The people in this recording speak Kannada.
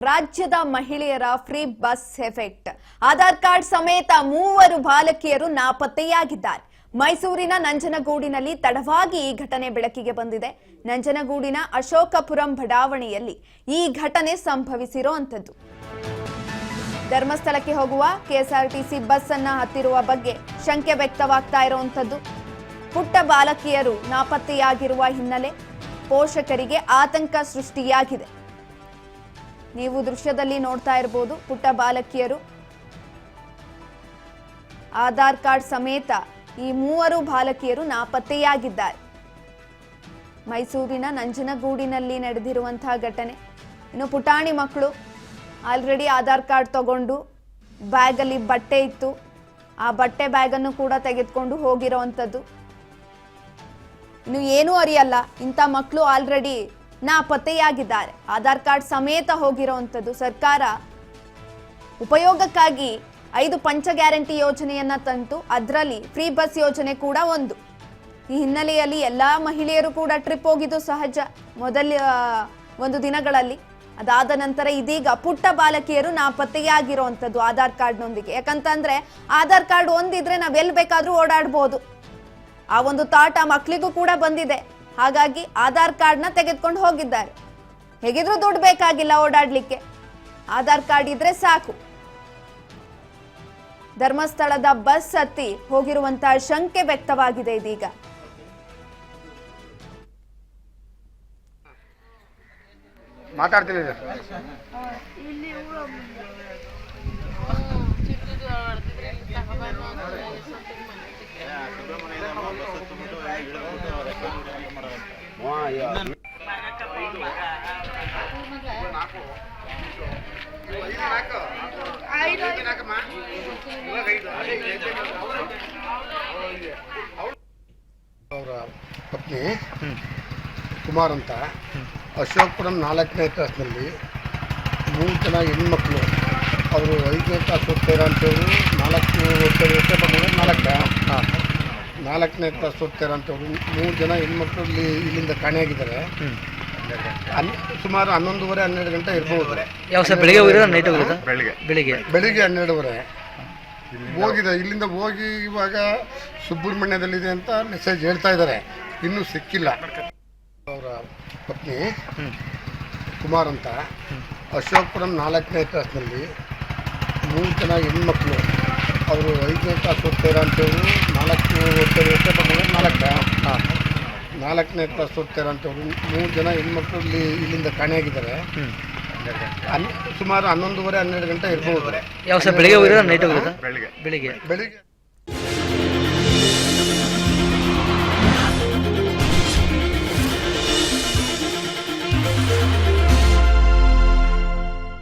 ರಾಜ್ಯದ ಮಹಿಳೆಯರ free bus effect Aadhaar card ಸಮೇತ 3 ಬಾಲಕಿಯರು ನಾಪತ್ತೆಯಾಗಿದ್ದಾರೆ. ಮೈಸೂರಿನ ನಂಜನಗೂಡಿನಲ್ಲಿ ತಡವಾಗಿ ಈ ಘಟನೆ ಬೆಳಕಿಗೆ ಬಂದಿದೆ. ನಂಜನಗೂಡಿನ ಅಶೋಕಪುರಂ ಬಡಾವಣೆಯಲ್ಲಿ ಈ ಘಟನೆ ಸಂಭವಿಸಿರುವಂತದ್ದು. ಧರ್ಮಸ್ಥಳಕ್ಕೆ ಹೋಗುವ ಕೆಎಸ್ಆರ್ಟಿಸಿ ಬಸ್ ಅನ್ನು ಹತ್ತಿರುವ ಬಗ್ಗೆ ಶಂಕೆ ವ್ಯಕ್ತವಾಗ್ತಾ ಇರುವಂತದ್ದು. ಪುಟ್ಟ ಬಾಲಕಿಯರು ನಾಪತ್ತೆಯಾಗಿರುವ ಹಿನ್ನೆಲೆ ಪೋಷಕರಿಗೆ ಆತಂಕ ಸೃಷ್ಟಿಯಾಗಿದೆ. ನೀವು ದೃಶ್ಯದಲ್ಲಿ ನೋಡ್ತಾ ಇರಬಹುದು, ಪುಟ್ಟ ಬಾಲಕಿಯರು ಆಧಾರ್ ಕಾರ್ಡ್ ಸಮೇತ ಈ 3 ಬಾಲಕಿಯರು ನಾಪತ್ತೆಯಾಗಿದ್ದಾರೆ. ಮೈಸೂರಿನ ನಂಜನಗೂಡಿನಲ್ಲಿ ನಡೆದಿರುವಂತಹ ಘಟನೆ. ಇನ್ನು ಪುಟಾಣಿ ಮಕ್ಕಳು ಆಲ್ರೆಡಿ ಆಧಾರ್ ಕಾರ್ಡ್ ತಗೊಂಡು ಬ್ಯಾಗಲ್ಲಿ ಬಟ್ಟೆ ಇತ್ತು, ಆ ಬಟ್ಟೆ ಬ್ಯಾಗನ್ನು ಕೂಡ ತೆಗೆದುಕೊಂಡು ಹೋಗಿರುವಂಥದ್ದು. ಇನ್ನು ಏನೂ ಅರಿಯಲ್ಲ, ಇಂಥ ಮಕ್ಕಳು ಆಲ್ರೆಡಿ ನಾಪತ್ತೆಯಾಗಿದ್ದಾರೆ. ಆಧಾರ್ ಕಾರ್ಡ್ ಸಮೇತ ಹೋಗಿರುವಂಥದ್ದು. ಸರ್ಕಾರ ಉಪಯೋಗಕ್ಕಾಗಿ 5 ಪಂಚ ಗ್ಯಾರಂಟಿ ಯೋಜನೆಯನ್ನ ತಂತು, ಅದರಲ್ಲಿ ಫ್ರೀ ಬಸ್ ಯೋಜನೆ ಕೂಡ ಒಂದು. ಈ ಹಿನ್ನೆಲೆಯಲ್ಲಿ ಎಲ್ಲಾ ಮಹಿಳೆಯರು ಕೂಡ ಟ್ರಿಪ್ ಹೋಗಿದ್ದು ಸಹಜ ಮೊದಲ ಒಂದು ದಿನಗಳಲ್ಲಿ. ಅದಾದ ನಂತರ ಇದೀಗ ಪುಟ್ಟ ಬಾಲಕಿಯರು ನಾಪತ್ತೆಯಾಗಿರುವಂಥದ್ದು ಆಧಾರ್ ಕಾರ್ಡ್ನೊಂದಿಗೆ. ಯಾಕಂತಂದ್ರೆ ಆಧಾರ್ ಕಾರ್ಡ್ ಒಂದಿದ್ರೆ ನಾವ್ ಎಲ್ಲಿ ಬೇಕಾದ್ರೂ ಓಡಾಡ್ಬೋದು, ಆ ಒಂದು ಥಾಟ್ ಆ ಮಕ್ಕಳಿಗೂ ಕೂಡ ಬಂದಿದೆ. ಹಾಗಾಗಿ ಆಧಾರ್ ಕಾರ್ಡ್ನ ತೆಗೆದುಕೊಂಡು ಹೋಗಿದ್ದಾರೆ. ಹೇಗಿದ್ರೂ ದುಡ್ಡು ಬೇಕಾಗಿಲ್ಲ ಓಡಾಡ್ಲಿಕ್ಕೆ, ಆಧಾರ್ ಕಾರ್ಡ್ ಇದ್ರೆ ಸಾಕು. ಧರ್ಮಸ್ಥಳದ ಬಸ್ ಹತ್ತಿ ಹೋಗಿರುವಂತಹ ಶಂಕೆ ವ್ಯಕ್ತವಾಗಿದೆ ಇದೀಗ. ಮಾತಾಡ್ತೀನಿ ಅವರ ಪತ್ನಿ ಕುಮಾರ್ ಅಂತ ಅಶೋಕಪುರಂ 4ನೇ ಕ್ಲಾಸ್ನಲ್ಲಿ 3 ಜನ ಹೆಣ್ಮಕ್ಳು, ಅವರು 5ನೇ ಕ್ಲಾಸ್ ಓದ್ತಾರ ಅಂತೇಳಿ 4ನೇ ಕ್ಲಾಸ್ ಓದ್ತಾರ ಅಂತವ್ರು 3 ಜನ ಹೆಣ್ಮಕ್ಳು ಇಲ್ಲಿಂದ ಕಾಣೆಯಾಗಿದ್ದಾರೆ. ಸುಮಾರು 11:30-12 ಗಂಟೆ ಇರ್ಬೋದು. ಬೆಳಿಗ್ಗೆ 12:30 ಹೋಗಿದೆ. ಇಲ್ಲಿಂದ ಹೋಗಿ ಇವಾಗ ಸುಬ್ರಹ್ಮಣ್ಯದಲ್ಲಿದೆ ಅಂತ ಮೆಸೇಜ್ ಹೇಳ್ತಾ ಇದ್ದಾರೆ, ಇನ್ನೂ ಸಿಕ್ಕಿಲ್ಲ. ಅವರ ಪತ್ನಿ ಕುಮಾರ್ ಅಂತ ಅಶೋಕಪುರಂ 4ನೇ ಕ್ಲಾಸ್ನಲ್ಲಿ 3 ಜನ ಹೆಣ್ಮಕ್ಳು, ಅವರು 5ನೇ ಕ್ಲಾಸ್ ಓದ್ತಾರ ಅಂತೇಳಿ 4ನೇ ಕ್ಲಾಸ್ ಓದ್ತಾರ ಅಂತವ್ರು 3 ಜನ ಹೆಣ್ಮಕ್ಳು ಇಲ್ಲಿಂದ ಕಾಣೆಯಾಗಿದ್ದಾರೆ. ಸುಮಾರು 11:30-12 ಗಂಟೆ ಇರ್ಬೋದು. ಬೆಳಿಗ್ಗೆ